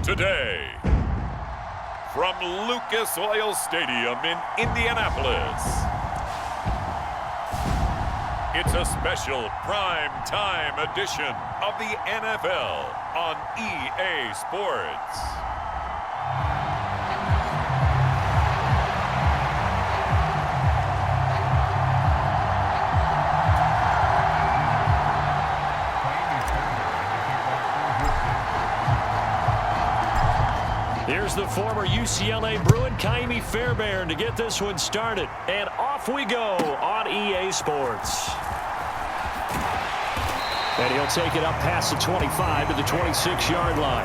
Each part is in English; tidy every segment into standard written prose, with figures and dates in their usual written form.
Today, from Lucas Oil Stadium in Indianapolis, it's a special prime time edition of the NFL on EA Sports. Here's the former UCLA Bruin, Ka'imi Fairbairn, to get this one started. And off we go on EA Sports. And he'll take it up past the 25 to the 26-yard line.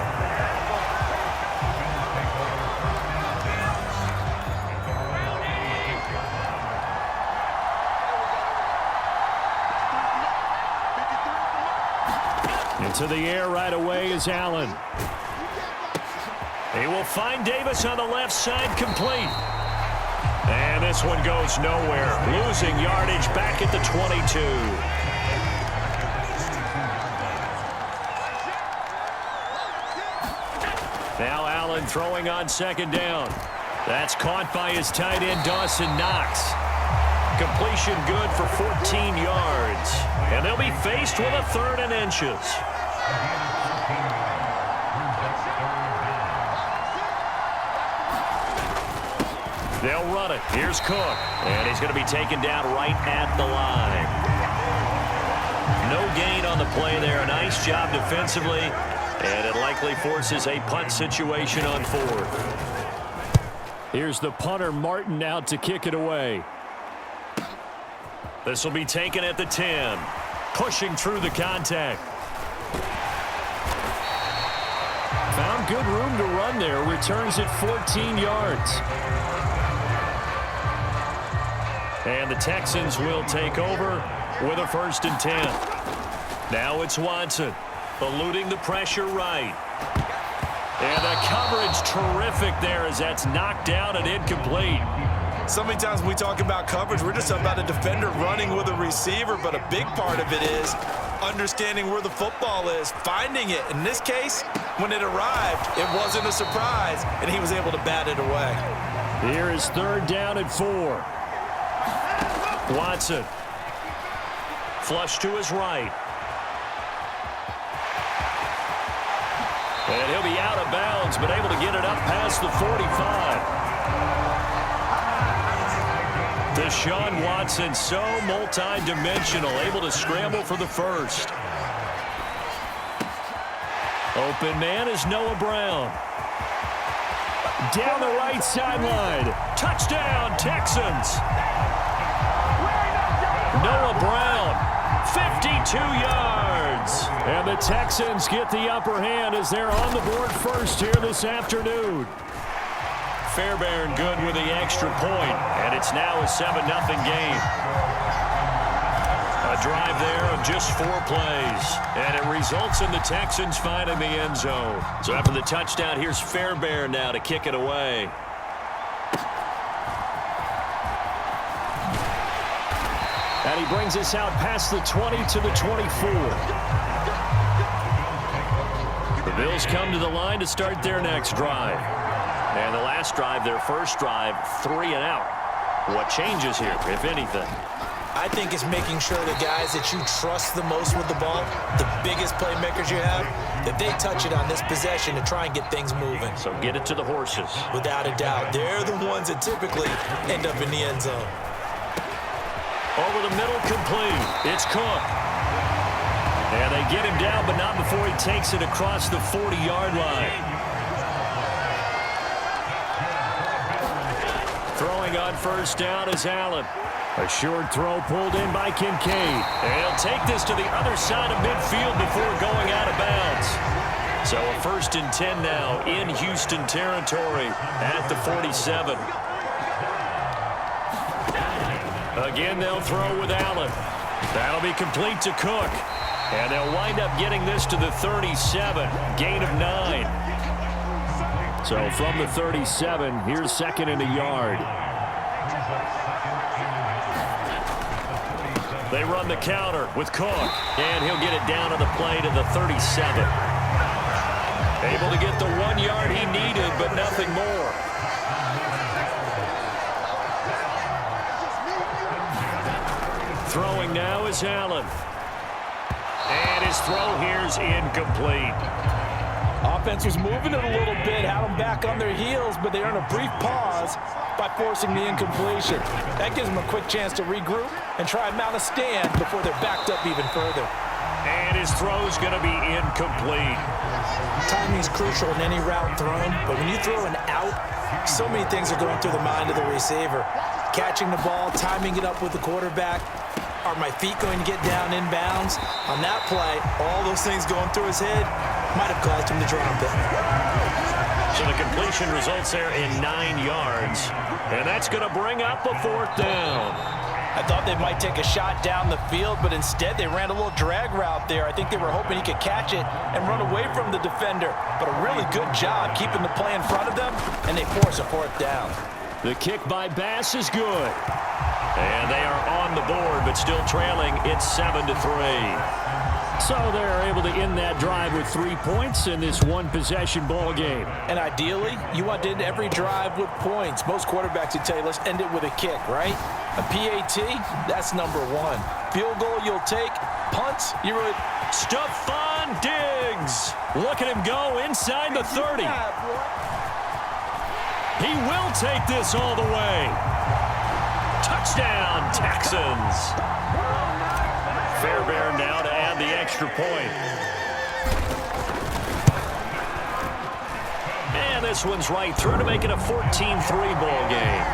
Into the air right away is Allen. He will find Davis on the left side, complete. And this one goes nowhere. Losing yardage back at the 22. Now Allen throwing on second down. That's caught by his tight end, Dawson Knox. Completion good for 14 yards. And they'll be faced with a 3rd and inches. They'll run it. Here's Cook. And he's going to be taken down right at the line. No gain on the play there. A nice job defensively. And it likely forces a punt situation on 4th. Here's the punter, Martin, out to kick it away. This will be taken at the 10. Pushing through the contact. Found good room to run there. Returns at 14 yards. And the Texans will take over with a 1st and 10. Now it's Watson, eluding the pressure right. And the coverage terrific there as that's knocked down and incomplete. So many times when we talk about coverage, we're just about a defender running with a receiver, but a big part of it is understanding where the football is, finding it. In this case, when it arrived, it wasn't a surprise, and he was able to bat it away. Here is 3rd down and 4. Watson. Flush to his right. And he'll be out of bounds, but able to get it up past the 45. Deshaun Watson, so multi-dimensional, able to scramble for the 1st. Open man is Noah Brown. Down the right sideline. Touchdown, Texans. Noah Brown, 52 yards. And the Texans get the upper hand as they're on the board first here this afternoon. Fairbairn good with the extra point, and it's now a 7-0 game. A drive there of just 4 plays, and it results in the Texans finding the end zone. So after the touchdown, here's Fairbairn now to kick it away. And he brings us out past the 20 to the 24. The Bills come to the line to start their next drive. And the last drive, their first drive, 3 and out. What changes here, if anything? I think it's making sure the guys that you trust the most with the ball, the biggest playmakers you have, that they touch it on this possession to try and get things moving. So get it to the horses. Without a doubt. They're the ones that typically end up in the end zone. Over the middle, complete. It's Cook. And they get him down, but not before he takes it across the 40-yard line. Throwing on 1st down is Allen. A short throw pulled in by Kincaid. And he'll take this to the other side of midfield before going out of bounds. So a 1st and 10 now in Houston territory at the 47. Again, they'll throw with Allen. That'll be complete to Cook. And they'll wind up getting this to the 37. Gain of 9. So from the 37, here's 2nd and a yard. They run the counter with Cook. And he'll get it down on the play to the 37. Able to get the 1 yard he needed, but nothing more. Throwing now is Allen. And his throw here's incomplete. Offense was moving it a little bit, had them back on their heels, but they earned a brief pause by forcing the incompletion. That gives them a quick chance to regroup and try and mount a stand before they're backed up even further. And his throw's going to be incomplete. Timing is crucial in any route thrown, but when you throw an out, so many things are going through the mind of the receiver. Catching the ball, timing it up with the quarterback. Are my feet going to get down inbounds? On that play, all those things going through his head might have caused him to drop it. So the completion results there in 9 yards. And that's going to bring up a 4th down. I thought they might take a shot down the field, but instead they ran a little drag route there. I think they were hoping he could catch it and run away from the defender. But a really good job keeping the play in front of them, and they force a 4th down. The kick by Bass is good. And they are on the board, but still trailing. It's 7-3. So they're able to end that drive with 3 points in this one-possession ball game. And ideally, you want to end every drive with points. Most quarterbacks would tell you, let's end it with a kick, right? A PAT, that's number 1. Field goal, you'll take. Punts, you really... Stephon Diggs. Look at him go inside the 30. He will take this all the way. Touchdown, Texans. Fairbairn now to add the extra point. And this one's right through to make it a 14-3 ball game.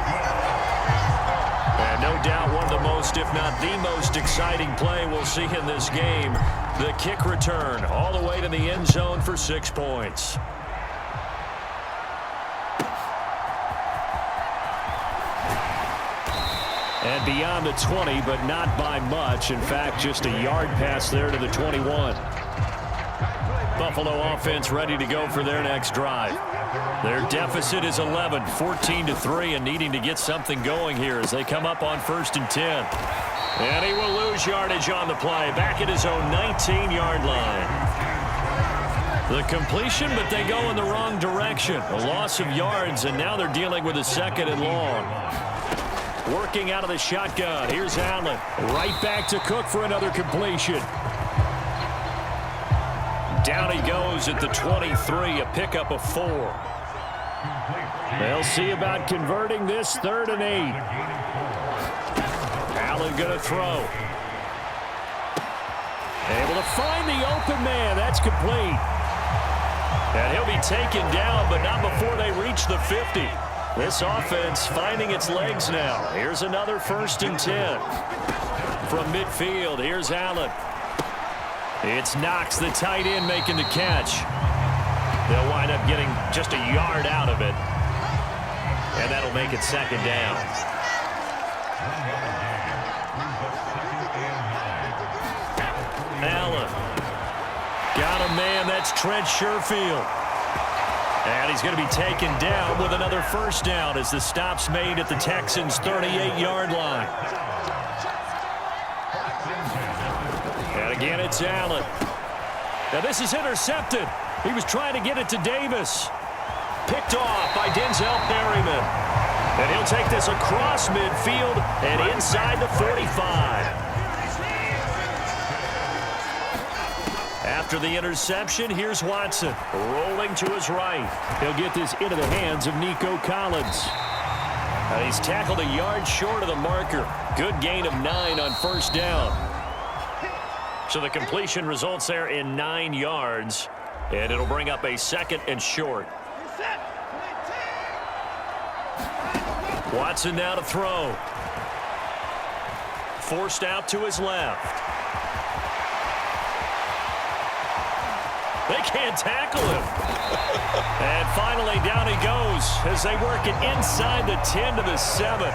And no doubt one of the most, if not the most exciting play we'll see in this game. The kick return all the way to the end zone for 6 points. And beyond the 20, but not by much. In fact, just a yard pass there to the 21. Buffalo offense ready to go for their next drive. Their deficit is 11, 14-3, and needing to get something going here as they come up on 1st and 10. And he will lose yardage on the play, back at his own 19-yard line. The completion, but they go in the wrong direction. A loss of yards, and now they're dealing with a 2nd and long. Working out of the shotgun. Here's Allen. Right back to Cook for another completion. Down he goes at the 23, a pickup of 4. They'll see about converting this 3rd and 8. Allen going to throw. Able to find the open man. That's complete. And he'll be taken down, but not before they reach the 50. This offense finding its legs now. Here's another 1st and 10. From midfield, here's Allen. It's Knox, the tight end, making the catch. They'll wind up getting just a yard out of it. And that'll make it 2nd down. Allen. Got a man, that's Trent Sherfield. And he's going to be taken down with another 1st down as the stop's made at the Texans' 38-yard line. And again, it's Allen. Now this is intercepted. He was trying to get it to Davis. Picked off by Denzel Perryman. And he'll take this across midfield and inside the 45. After the interception, here's Watson rolling to his right. He'll get this into the hands of Nico Collins. And he's tackled a yard short of the marker. Good gain of 9 on 1st down. So the completion results there in 9 yards. And it'll bring up a 2nd and short. Watson now to throw. Forced out to his left. They can't tackle him. And finally, down he goes as they work it inside the 10 to the 7.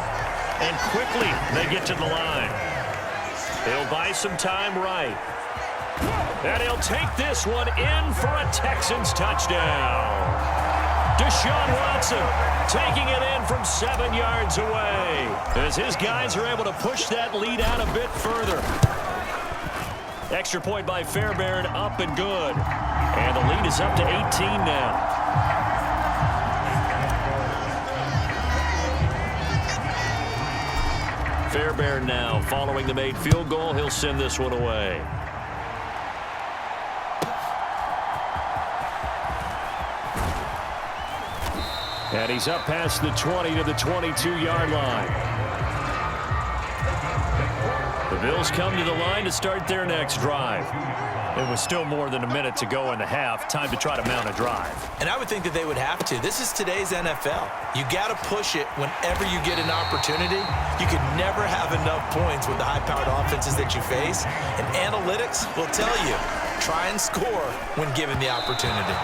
And quickly, they get to the line. He'll buy some time right. And he'll take this one in for a Texans touchdown. Deshaun Watson taking it in from 7 yards away as his guys are able to push that lead out a bit further. Extra point by Fairbairn, up and good. And the lead is up to 18 now. Fairbairn now following the made field goal. He'll send this one away. And he's up past the 20 to the 22-yard line. The Bills come to the line to start their next drive. It was still more than a minute to go in the half. Time to try to mount a drive. And I would think that they would have to. This is today's NFL. You got to push it whenever you get an opportunity. You could never have enough points with the high-powered offenses that you face. And analytics will tell you, try and score when given the opportunity.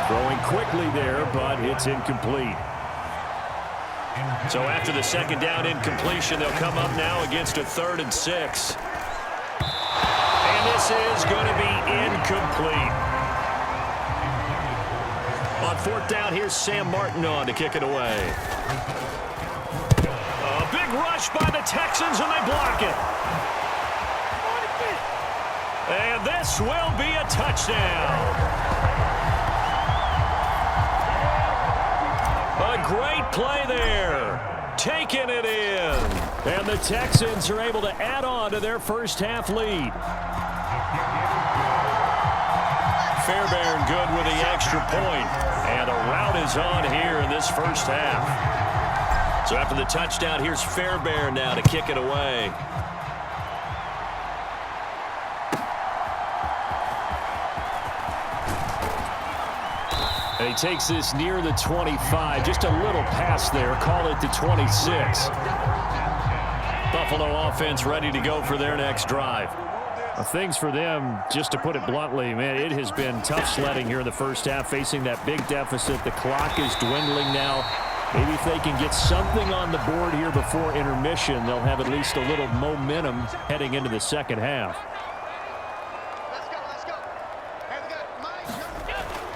Throwing quickly there, but it's incomplete. So after the second down incompletion, they'll come up now against a 3rd and 6. And this is going to be incomplete. On 4th down, here's Sam Martin on to kick it away. A big rush by the Texans, and they block it. And this will be a touchdown. A great play there. Taking it in. And the Texans are able to add on to their first half lead. Fairbairn good with the extra point. And the route is on here in this first half. So after the touchdown, here's Fairbairn now to kick it away. And he takes this near the 25. Just a little pass there. Call it the 26. Buffalo offense ready to go for their next drive. Well, things for them, just to put it bluntly, man, it has been tough sledding here in the first half, facing that big deficit. The clock is dwindling now. Maybe if they can get something on the board here before intermission, they'll have at least a little momentum heading into the second half.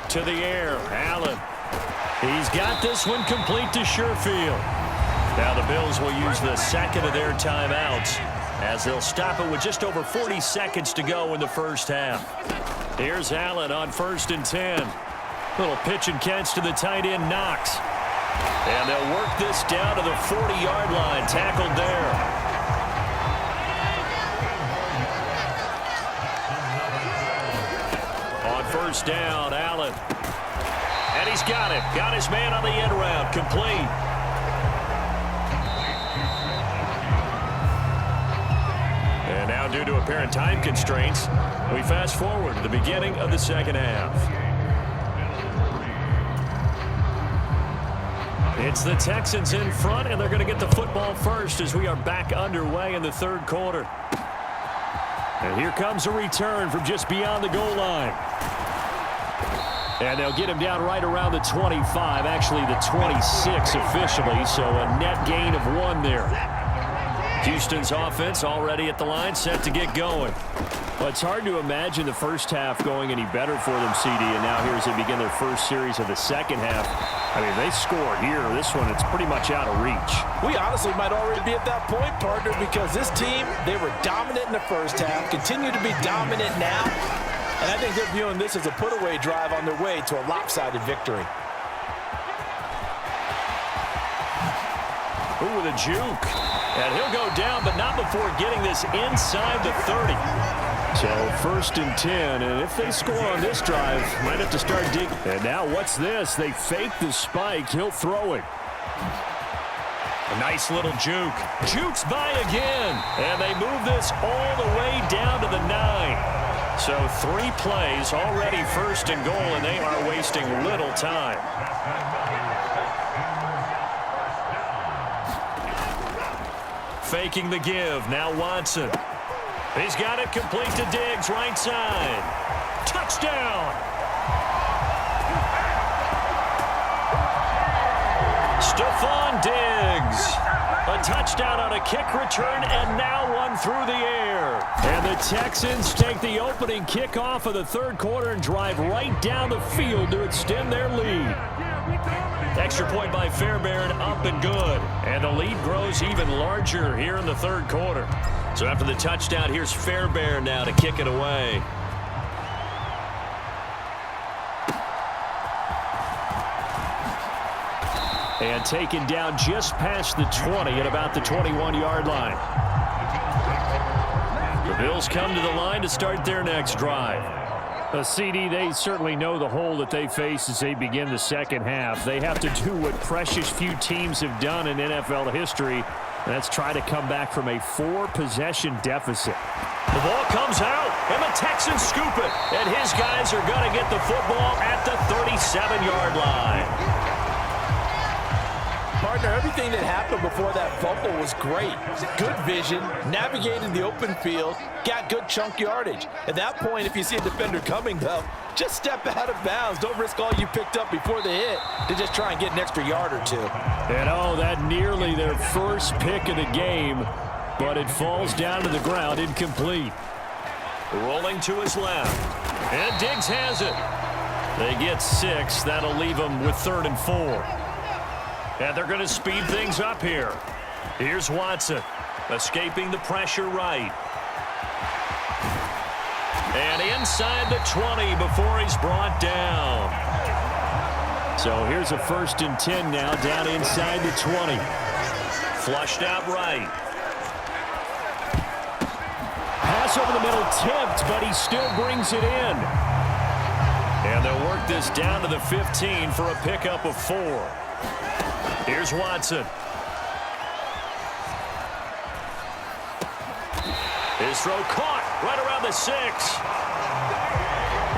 To the air, Allen. He's got this one complete to Sherfield. Now the Bills will use the second of their timeouts as they'll stop it with just over 40 seconds to go in the first half. Here's Allen on 1st and 10. Little pitch and catch to the tight end, Knox. And they'll work this down to the 40-yard line, tackled there. First down, Allen. And he's got him. Got his man on the end route. Complete. And now, due to apparent time constraints, we fast forward to the beginning of the second half. It's the Texans in front, and they're going to get the football first as we are back underway in the 3rd quarter. And here comes a return from just beyond the goal line. And they'll get him down right around the 25, actually the 26 officially, so a net gain of 1 there. Houston's offense already at the line, set to get going. Well, it's hard to imagine the first half going any better for them, CD, and now here as they begin their first series of the second half. I mean, they score here. This one, it's pretty much out of reach. We honestly might already be at that point, partner, because this team, they were dominant in the first half, continue to be dominant now. And I think they're viewing this as a put-away drive on their way to a lopsided victory. Ooh, with a juke. And he'll go down, but not before getting this inside the 30. So 1st and 10, and if they score on this drive, might have to start digging. And now what's this? They fake the spike. He'll throw it. A nice little juke. Jukes by again. And they move this all the way down to the 9. So 3 plays already 1st and goal, and they are wasting little time. Faking the give. Now Watson. He's got it complete to Diggs, right side. Touchdown! Stephon Diggs. A touchdown on a kick return, and now one through the air. And the Texans take the opening kickoff of the 3rd quarter and drive right down the field to extend their lead. Extra point by Fairbairn, up and good. And the lead grows even larger here in the 3rd quarter. So after the touchdown, here's Fairbairn now to kick it away. And taken down just past the 20 at about the 21-yard line. The Bills come to the line to start their next drive. CD, they certainly know the hole that they face as they begin the second half. They have to do what precious few teams have done in NFL history, and that's try to come back from a 4-possession deficit. The ball comes out, and the Texans scoop it. And his guys are going to get the football at the 37-yard line. Partner, everything that happened before that fumble was great. Good vision, navigated the open field, got good chunk yardage. At that point, if you see a defender coming, though, just step out of bounds. Don't risk all you picked up before the hit to just try and get an extra yard or two. And oh, that nearly their first pick of the game, but it falls down to the ground incomplete. Rolling to his left, and Diggs has it. They get 6. That'll leave them with 3rd and 4. And they're going to speed things up here. Here's Watson, escaping the pressure right. And inside the 20 before he's brought down. So here's a 1st and 10 now, down inside the 20. Flushed out right. Pass over the middle, tipped, but he still brings it in. And they'll work this down to the 15 for a pickup of 4. Here's Watson. His throw caught right around the 6.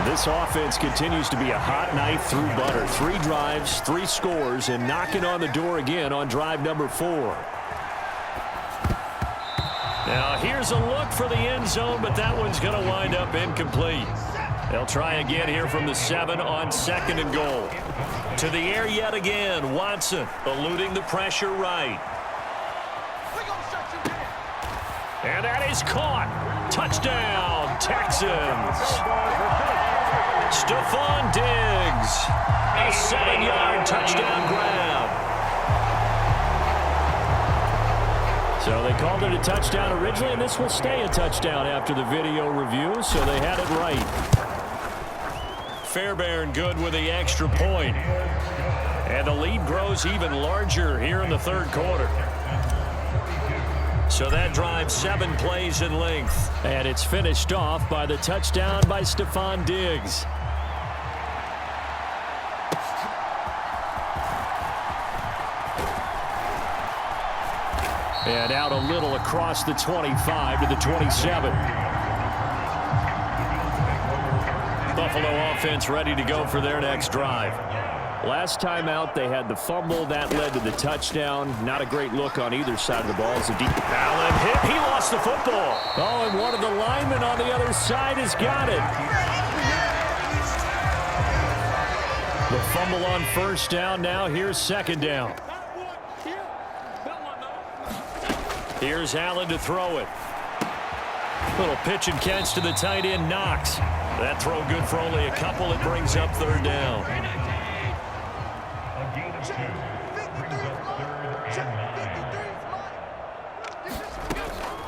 This offense continues to be a hot knife through butter. 3 drives, 3 scores, and knocking on the door again on drive number 4. Now here's a look for the end zone, but that one's going to wind up incomplete. They'll try again here from the 7 on 2nd and goal. To the air yet again. Watson eluding the pressure right. And that is caught. Touchdown, Texans. Stephon Diggs. A 7-yard touchdown grab. So they called it a touchdown originally, and this will stay a touchdown after the video review, so they had it right. Fairbairn good with the extra point. And the lead grows even larger here in the 3rd quarter. So that drives 7 plays in length. And it's finished off by the touchdown by Stephon Diggs. And out a little across the 25 to the 27. Buffalo offense ready to go for their next drive. Last time out, they had the fumble. That led to the touchdown. Not a great look on either side of the ball. It's a deep Allen hit. He lost the football. Oh, and one of the linemen on the other side has got it. The fumble on 1st down. Now here's 2nd down. Here's Allen to throw it. Little pitch and catch to the tight end, Knox. That throw good for only a couple. It brings up 3rd down.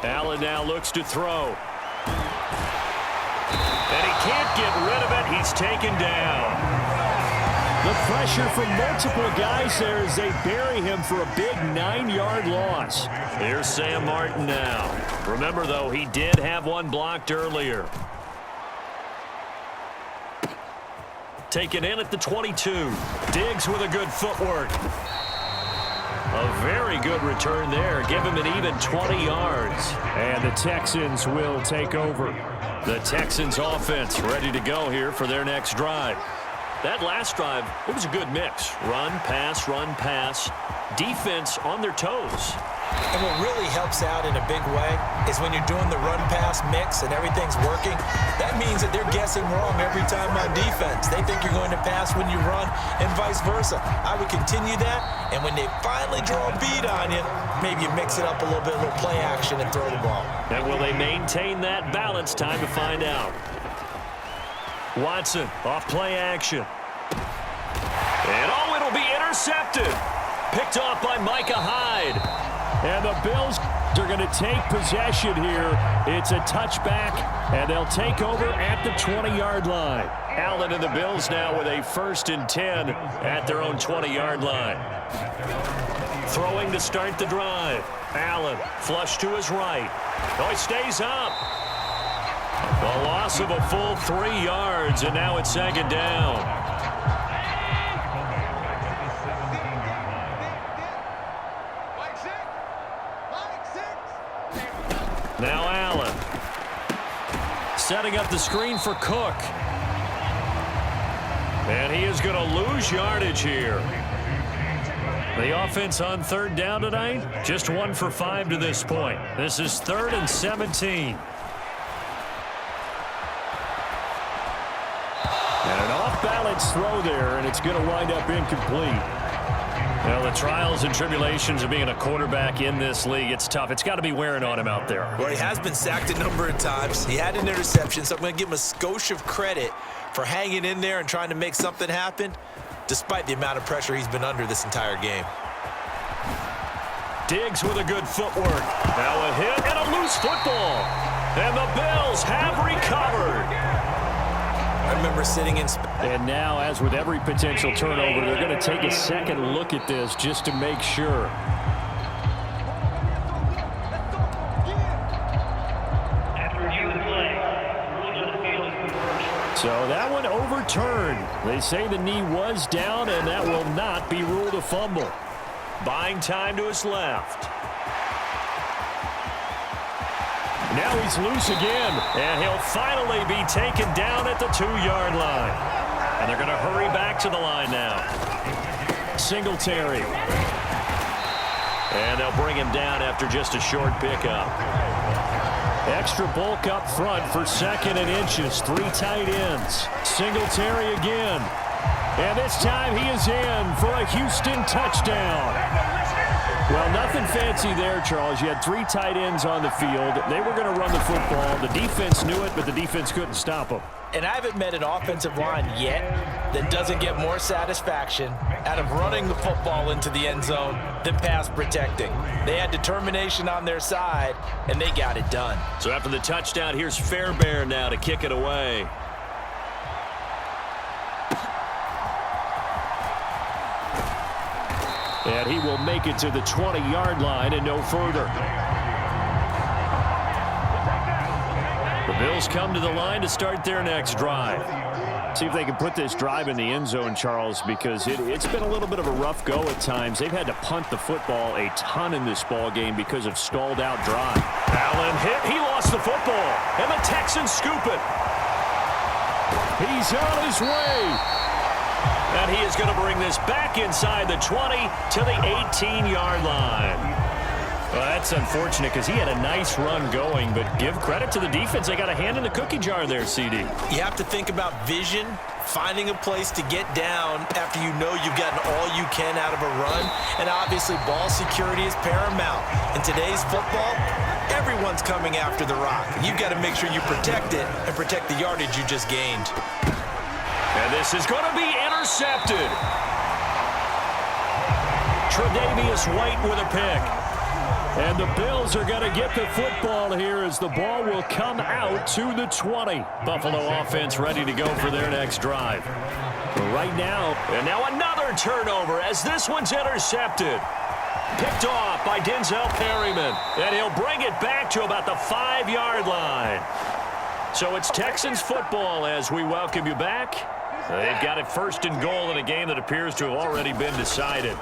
Allen now looks to throw. And he can't get rid of it. He's taken down. The pressure from multiple guys there as they bury him for a big 9-yard loss. Here's Sam Martin now. Remember, though, he did have one blocked earlier. Taken in at the 22. Diggs with a good footwork. A very good return there. Give him an even 20 yards. And the Texans will take over. The Texans offense ready to go here for their next drive. That last drive, it was a good mix. Run, pass, defense on their toes. And what really helps out in a big way is when you're doing the run-pass mix and everything's working, that means that they're guessing wrong every time on defense. They think you're going to pass when you run and vice versa. I would continue that, and when they finally draw a bead on you, maybe you mix it up a little bit, a little play action and throw the ball. And will they maintain that balance? Time to find out. Watson off play action. And it'll be intercepted. Picked off by Micah Hyde. And the Bills They're going to take possession here. It's a touchback, and they'll take over at the 20-yard line. Allen and the Bills now with a 1st and 10 at their own 20-yard line. Throwing to start the drive. Allen, flush to his right. Oh, he stays up. A loss of a full 3 yards, and now it's 2nd down. Now Allen. Setting up the screen for Cook. And he is going to lose yardage here. The offense on 3rd down tonight, just 1 for 5 to this point. This is 3rd and 17. And an off-balance throw there, and it's going to wind up incomplete. Well, the trials and tribulations of being a quarterback in this league, it's tough. It's got to be wearing on him out there. Well, he has been sacked a number of times. He had an interception, so I'm going to give him a skosh of credit for hanging in there and trying to make something happen, despite the amount of pressure he's been under this entire game. Diggs with a good footwork. Now a hit and a loose football. And the Bills have recovered. I remember sitting in... And now, as with every potential turnover, they're going to take a second look at this just to make sure. So that one overturned. They say the knee was down, and that will not be ruled a fumble. Buying time to his left. Now he's loose again, and he'll finally be taken down at the 2-yard line. And they're going to hurry back to the line now. Singletary. And they'll bring him down after just a short pickup. Extra bulk up front for 2nd and inches. 3 tight ends. Singletary again. And this time he is in for a Houston touchdown. Well, nothing fancy there, Charles. You had 3 tight ends on the field. They were going to run the football. The defense knew it, but the defense couldn't stop them. And I haven't met an offensive line yet that doesn't get more satisfaction out of running the football into the end zone than pass protecting. They had determination on their side, and they got it done. So after the touchdown, here's Fairbairn now to kick it away. And he will make it to the 20-yard line and no further. The Bills come to the line to start their next drive. See if they can put this drive in the end zone, Charles, because it's been a little bit of a rough go at times. They've had to punt the football a ton in this ball game because of stalled out drive. Allen hit. He lost the football. And the Texans scoop it. He's on his way. And he is going to bring this back inside the 20 to the 18-yard line. Well, that's unfortunate because he had a nice run going, but give credit to the defense. They got a hand in the cookie jar there, CD. You have to think about vision, finding a place to get down after you know you've gotten all you can out of a run, and obviously ball security is paramount. In today's football, everyone's coming after the rock. You've got to make sure you protect it and protect the yardage you just gained. And this is going to be intercepted. Tre'Davious White with a pick. And the Bills are going to get the football here as the ball will come out to the 20. Buffalo offense ready to go for their next drive. But right now, and now another turnover as this one's intercepted. Picked off by Denzel Perryman. And he'll bring it back to about the 5-yard line. So it's Texans football as we welcome you back. They've got it 1st and goal in a game that appears to have already been decided.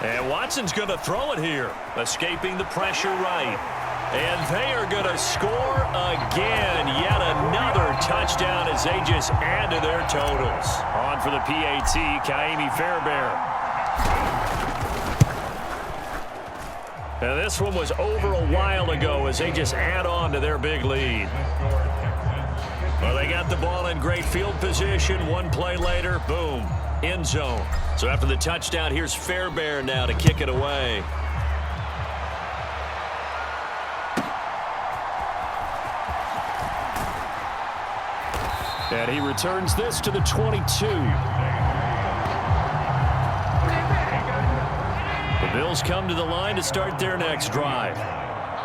And Watson's going to throw it here, escaping the pressure right. And they are going to score again. Yet another touchdown as they just add to their totals. On for the PAT, Kaimi Fairbairn. And this one was over a while ago as they just add on to their big lead. Well, they got the ball in great field position. One play later, boom, end zone. So after the touchdown, here's Fairbairn now to kick it away. And he returns this to the 22. The Bills come to the line to start their next drive.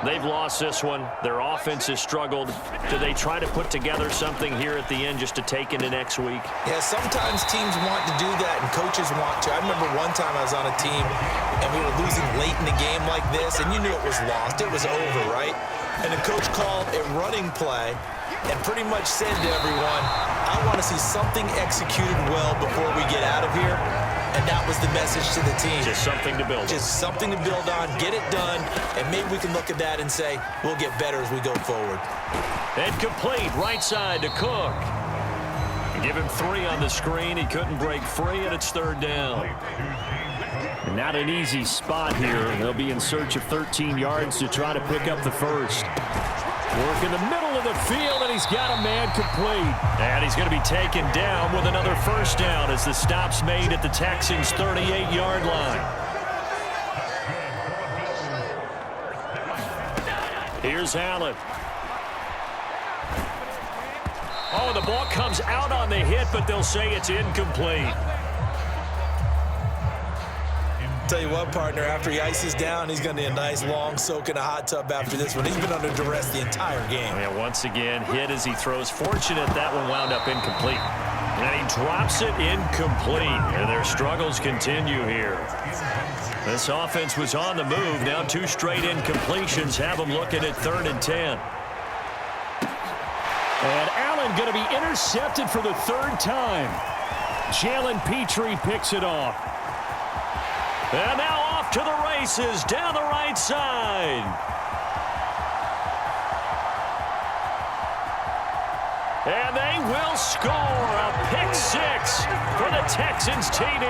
They've lost this one. Their offense has struggled. Do they try to put together something here at the end just to take into next week? Yeah, sometimes teams want to do that and coaches want to. I remember one time I was on a team and we were losing late in the game like this, and you knew it was lost. It was over, right? And the coach called a running play and pretty much said to everyone, I want to see something executed well before we get out of here. And that was the message to the team. Just something to build on. Just something to build on, get it done, and maybe we can look at that and say, we'll get better as we go forward. And complete right side to Cook. Give him 3 on the screen. He couldn't break free, and it's 3rd down. Not an easy spot here. They'll be in search of 13 yards to try to pick up the first. Work in the middle of the field, and he's got a man complete. And he's going to be taken down with another first down as the stop's made at the Texans' 38-yard line. Here's Allen. Oh, the ball comes out on the hit, but they'll say it's incomplete. Tell you what, partner, after he ices down, he's going to need a nice long soak in a hot tub after this one. He's been under duress the entire game. Yeah, once again, hit as he throws. Fortunate that one wound up incomplete. And he drops it incomplete. And their struggles continue here. This offense was on the move. Now 2 straight incompletions have them looking at 3rd and 10. And Allen going to be intercepted for the 3rd time. Jalen Petrie picks it off. And now off to the races down the right side. And they will score a pick 6 for the Texans TD.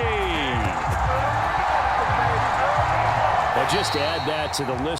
Well, just add that to the list.